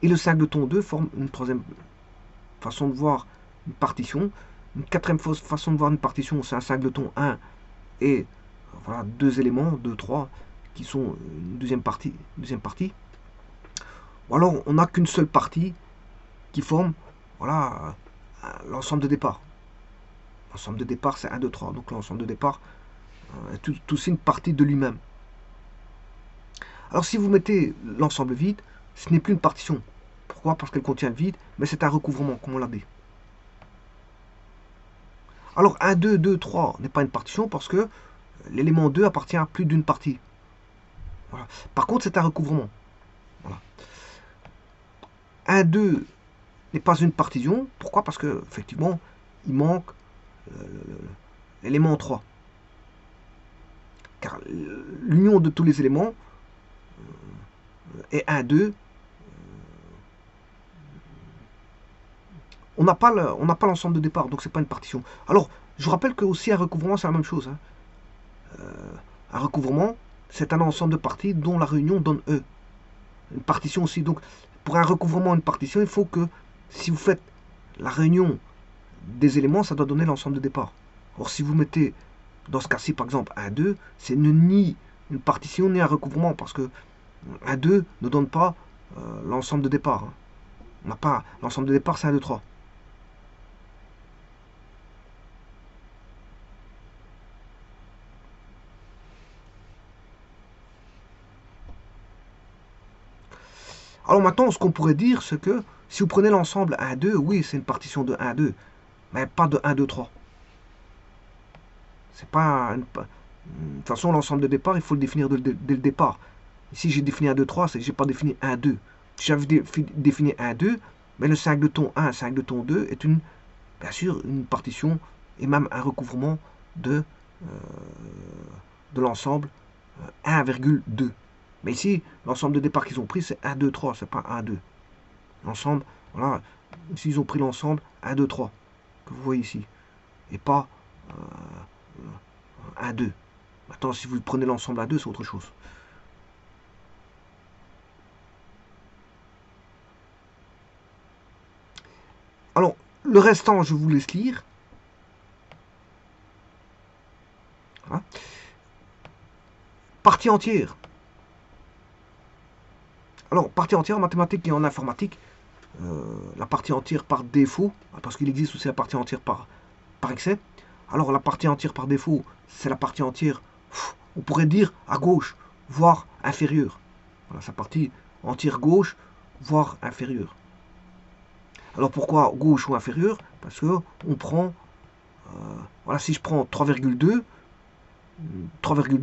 et le singleton 2 forment une troisième façon de voir une partition. Une quatrième façon de voir une partition, c'est un singleton 1 et voilà 2 éléments, 2, 3, qui sont une deuxième partie. Ou alors, on n'a qu'une seule partie qui forme, voilà, l'ensemble de départ. L'ensemble de départ, c'est 1, 2, 3. Donc l'ensemble de départ est aussi une partie de lui-même. Alors si vous mettez l'ensemble vide, ce n'est plus une partition. Pourquoi? Parce qu'elle contient le vide, mais c'est un recouvrement, comme on l'a dit. Alors 1, 2, 2, 3 n'est pas une partition parce que l'élément 2 appartient à plus d'une partie. Voilà. Par contre, c'est un recouvrement. Voilà. 1, 2 n'est pas une partition. Pourquoi? Parce que effectivement, il manque l'élément 3. Car l'union de tous les éléments est 1, 2. On n'a pas l'ensemble de départ, donc c'est pas une partition. Alors, je vous rappelle que aussi un recouvrement, c'est la même chose. Hein. Un recouvrement, c'est un ensemble de parties dont la réunion donne E. Une partition aussi. Donc, pour un recouvrement, une partition, il faut que, si vous faites la réunion des éléments, ça doit donner l'ensemble de départ. Or, si vous mettez, dans ce cas-ci, par exemple, 1, 2, c'est ni une partition, ni un recouvrement, parce que 1, 2 ne donne pas l'ensemble de départ. Hein. On n'a pas l'ensemble de départ, c'est 1, 2, 3. Alors maintenant, ce qu'on pourrait dire, c'est que si vous prenez l'ensemble 1, 2, oui, c'est une partition de 1, 2, mais pas de 1, 2, 3. C'est pas une... De toute façon, l'ensemble de départ, il faut le définir dès le départ. Ici, j'ai défini 1, 2, 3, c'est que je n'ai pas défini 1, 2. Si j'avais défini 1, 2, mais le 5 de ton 1, 5 de ton 2 est bien sûr une partition et même un recouvrement de l'ensemble 1,2. Mais ici, l'ensemble de départ qu'ils ont pris, c'est 1, 2, 3, c'est pas 1, 2. L'ensemble, voilà, ici ils ont pris l'ensemble 1, 2, 3, que vous voyez ici, et pas 1, 2. Maintenant, si vous prenez l'ensemble à 2, c'est autre chose. Alors, le restant, je vous laisse lire. Voilà. Partie entière. Alors, partie entière en mathématiques et en informatique, la partie entière par défaut, parce qu'il existe aussi la partie entière par excès. Alors, la partie entière par défaut, c'est la partie entière, on pourrait dire, à gauche, voire inférieure. Voilà, sa partie entière gauche, voire inférieure. Alors, pourquoi gauche ou inférieure? Parce que on prend, voilà, si je prends 3,2,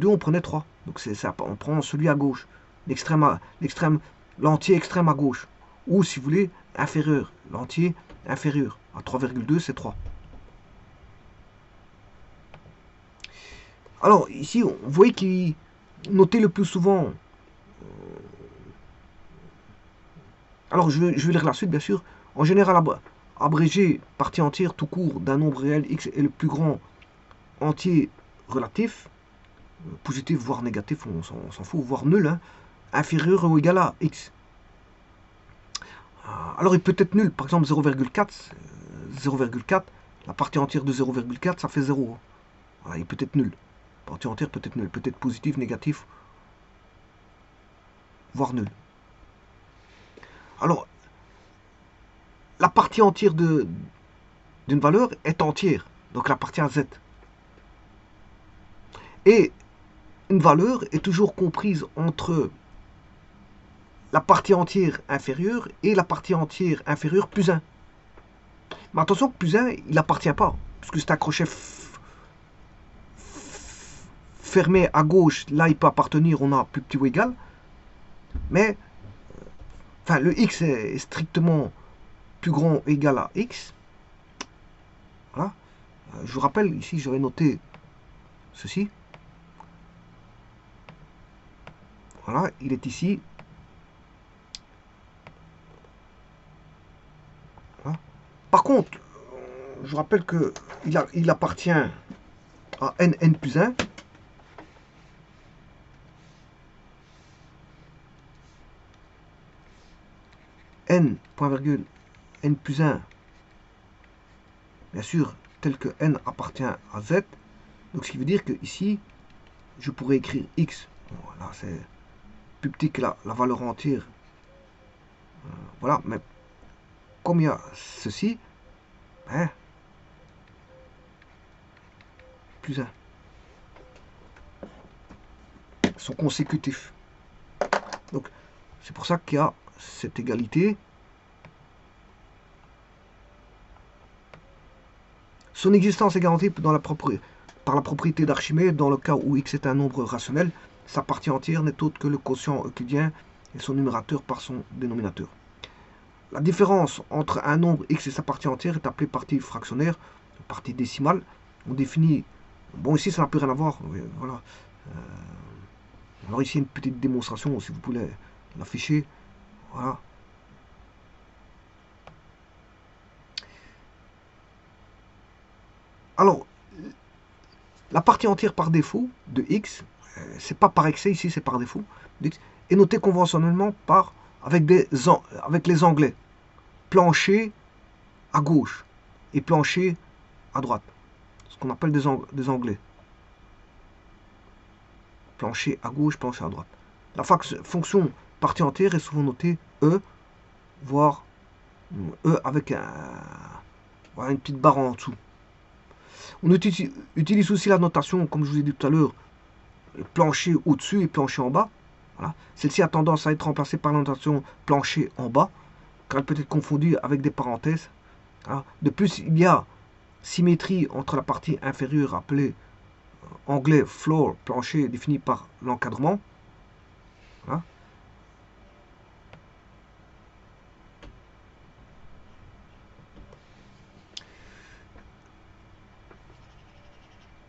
on prenait 3. Donc, c'est ça, on prend celui à gauche, l'entier extrême à gauche. Ou, si vous voulez, inférieur, l'entier inférieur. À 3,2, c'est 3. Alors, ici, vous voyez qu'il notait le plus souvent. Alors, je vais lire la suite, bien sûr. En général, abrégé, partie entière tout court d'un nombre réel x est le plus grand entier relatif, positif voire négatif, on s'en fout, voire nul, hein, inférieur ou égal à x. Alors, il peut être nul, par exemple 0,4, la partie entière de 0,4, ça fait 0. Voilà, il peut être nul. La partie entière peut être nul, peut être positif, négatif, voire nul. Alors, la partie entière d'une valeur est entière, donc elle appartient à z. Et une valeur est toujours comprise entre la partie entière inférieure et la partie entière inférieure plus 1. Mais attention que plus 1, il n'appartient pas, puisque c'est un crochet fermé à gauche, là il peut appartenir, on a plus petit ou égal, mais enfin le x est strictement plus grand ou égal à x. Voilà. Je vous rappelle, ici j'aurais noté ceci. Voilà, il est ici. Voilà. Par contre, je vous rappelle que il appartient à n plus 1. N, point virgule, n plus 1, bien sûr, tel que n appartient à z. Donc ce qui veut dire que ici, je pourrais écrire x. Voilà, c'est plus petit que la valeur entière. Voilà, mais comme il y a ceci, hein, plus 1 sont consécutifs. Donc c'est pour ça qu'il y a cette égalité Son existence est garantie par la propriété d'Archimède dans le cas où x est un nombre rationnel. Sa partie entière n'est autre que le quotient euclidien et son numérateur par son dénominateur. La différence entre un nombre x et sa partie entière est appelée partie fractionnaire, partie décimale. On définit... Bon, ici, ça n'a plus rien à voir. Voilà. Alors ici, une petite démonstration, si vous voulez l'afficher. Voilà. Alors, la partie entière par défaut de x, c'est pas par excès ici, c'est par défaut, est notée conventionnellement avec les anglais. Plancher à gauche et plancher à droite. Ce qu'on appelle des anglais. Plancher à gauche, plancher à droite. La fonction partie entière est souvent notée E, voire E avec une petite barre en dessous. On utilise aussi la notation, comme je vous ai dit tout à l'heure, plancher au-dessus et plancher en bas. Voilà. Celle-ci a tendance à être remplacée par la notation plancher en bas, car elle peut être confondue avec des parenthèses. Voilà. De plus, il y a symétrie entre la partie inférieure appelée anglais floor, plancher, définie par l'encadrement. Voilà.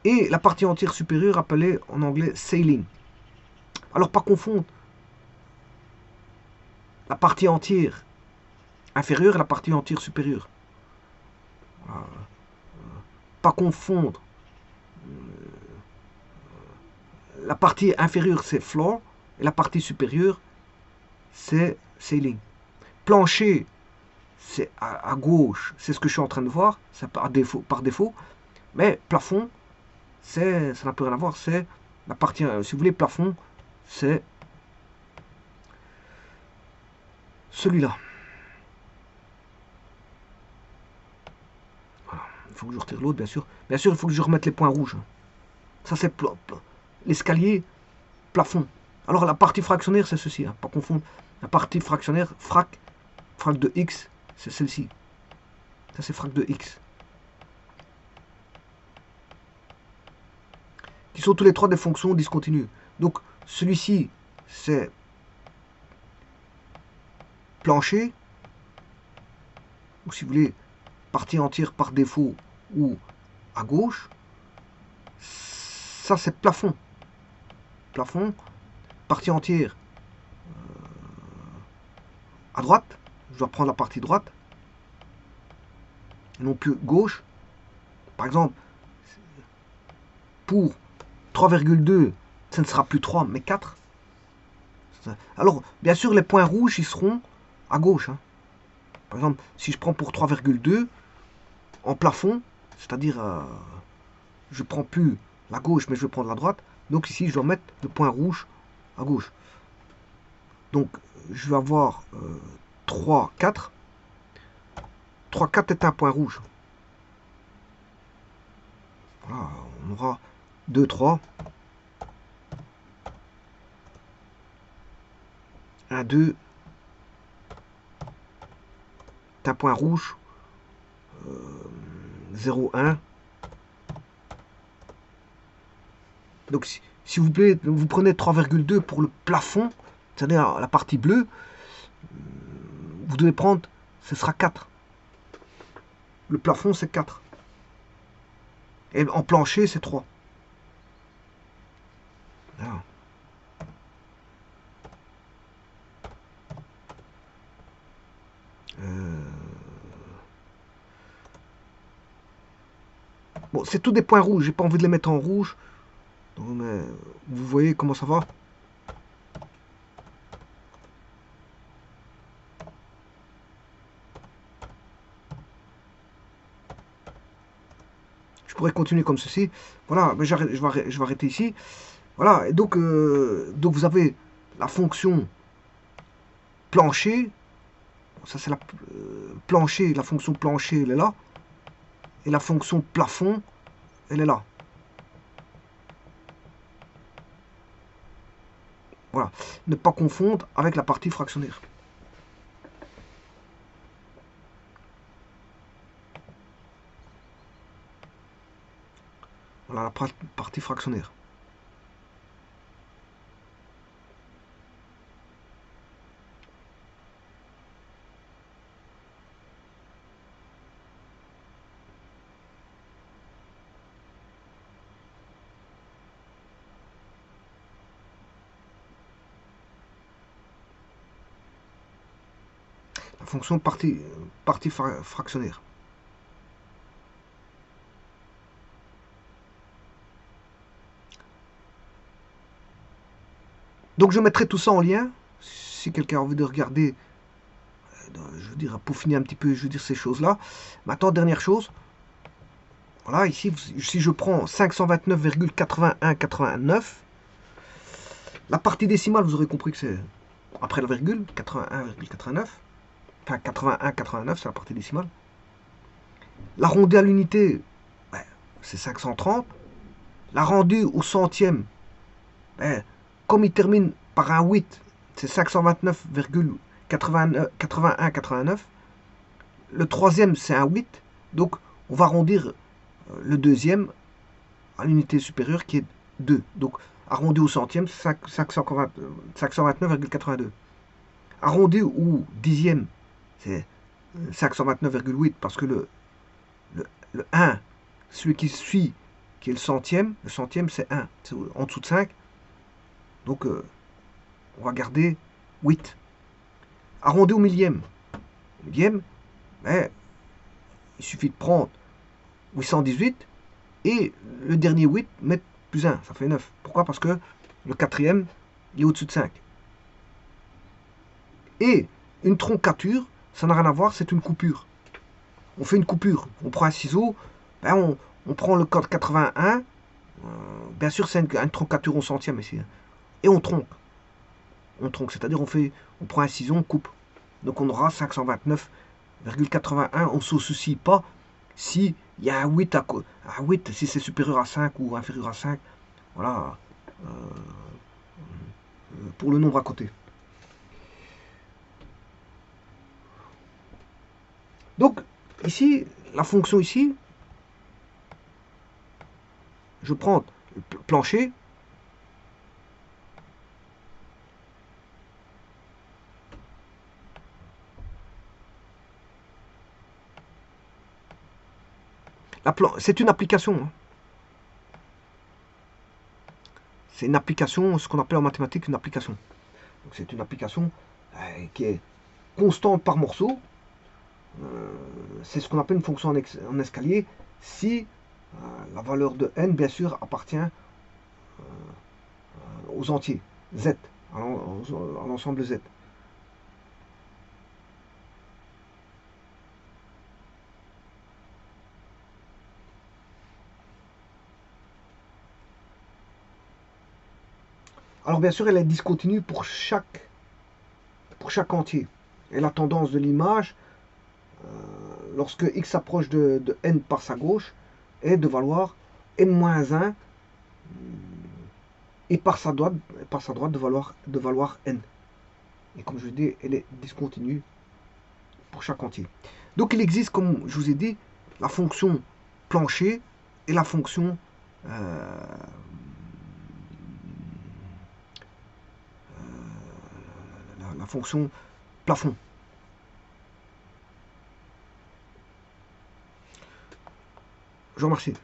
Et la partie entière supérieure appelée en anglais ceiling. Alors, pas confondre la partie entière inférieure et la partie entière supérieure. Pas confondre. La partie inférieure, c'est floor, et la partie supérieure, c'est ceiling. Plancher, c'est à gauche, c'est ce que je suis en train de voir, c'est par défaut. Mais plafond, ça n'a plus rien à voir, c'est la partie, si vous voulez, plafond, c'est celui-là. Voilà. Il faut que je retire l'autre, bien sûr. Bien sûr, il faut que je remette les points rouges. Ça, c'est l'escalier, plafond. Alors, la partie fractionnaire, c'est ceci, hein, pas confondre. La partie fractionnaire, frac de x, c'est celle-ci. Ça, c'est frac de x. Qui sont tous les trois des fonctions discontinues. Donc, celui-ci, c'est plancher, ou si vous voulez, partie entière par défaut, ou à gauche. Ça, c'est plafond. Plafond, partie entière à droite. Je dois prendre la partie droite, et non plus gauche. Par exemple, pour 3,2, ça ne sera plus 3, mais 4. Alors, bien sûr, les points rouges, ils seront à gauche. Hein. Par exemple, si je prends pour 3,2 en plafond, c'est-à-dire, je ne prends plus la gauche, mais je vais prendre la droite. Donc ici, je dois mettre le point rouge à gauche. Donc, je vais avoir 3, 4. 3, 4 est un point rouge. Voilà, on aura 2, 3. 1, 2. C'est un point rouge. 0, 1. Donc, si vous plaît, vous prenez 3,2 pour le plafond, c'est-à-dire la partie bleue, vous devez prendre, ce sera 4. Le plafond, c'est 4. Et en plancher, c'est 3. Voilà. Bon, c'est tous des points rouges. J'ai pas envie de les mettre en rouge. Donc, mais vous voyez comment ça va. Je pourrais continuer comme ceci. Voilà, mais je vais arrêter ici. Voilà, et donc vous avez la fonction plancher. Ça, c'est la plancher. La fonction plancher, elle est là. Et la fonction plafond, elle est là. Voilà. Ne pas confondre avec la partie fractionnaire. Voilà la partie fractionnaire. La fonction partie fractionnaire. Donc je mettrai tout ça en lien, si quelqu'un a envie de regarder, je veux dire, pour finir un petit peu, je veux dire, ces choses-là. Maintenant, dernière chose, voilà, ici, si je prends 529,8189, la partie décimale, vous aurez compris que c'est après la virgule, 81,89, enfin 81,89, c'est la partie décimale. L'arrondi à l'unité, ben, c'est 530. L'arrondi au centième, ben, comme il termine par un 8, c'est 529,8189. Le troisième, c'est un 8. Donc, on va arrondir le deuxième à l'unité supérieure qui est 2. Donc, arrondi au centième, 529,82. Arrondi au dixième, c'est 529,8 parce que le 1, celui qui suit, qui est le centième c'est 1, c'est en dessous de 5. Donc, on va garder 8. Arrondi au millième. Millième, ben, il suffit de prendre 818 et le dernier 8 mettre plus 1, ça fait 9. Pourquoi? Parce que le quatrième, il est au-dessus de 5. Et une troncature, ça n'a rien à voir, c'est une coupure. On fait une coupure, on prend un ciseau, ben on prend le code 81, bien sûr c'est une troncature au centième ici, et on tronque. On tronque, c'est-à-dire on prend un ciseau, on coupe. Donc on aura 529,81, on ne se soucie pas si il y a un 8, un 8 si c'est supérieur à 5 ou inférieur à 5. Voilà, pour le nombre à côté. Donc, ici, la fonction ici, je prends le plancher, c'est une application. Hein. C'est une application, ce qu'on appelle en mathématiques une application. Donc c'est une application qui est constante par morceau. C'est ce qu'on appelle une fonction en escalier si la valeur de n, bien sûr, appartient aux entiers, z, à l'ensemble z. Alors bien sûr, elle est discontinue pour chaque entier. Et la tendance de l'image, lorsque x approche de n par sa gauche, est de valoir n-1 et par sa droite de valoir n. Et comme je vous ai dit, elle est discontinue pour chaque entier. Donc il existe, comme je vous ai dit, la fonction plancher et la fonction la fonction plafond. Je vous remercie.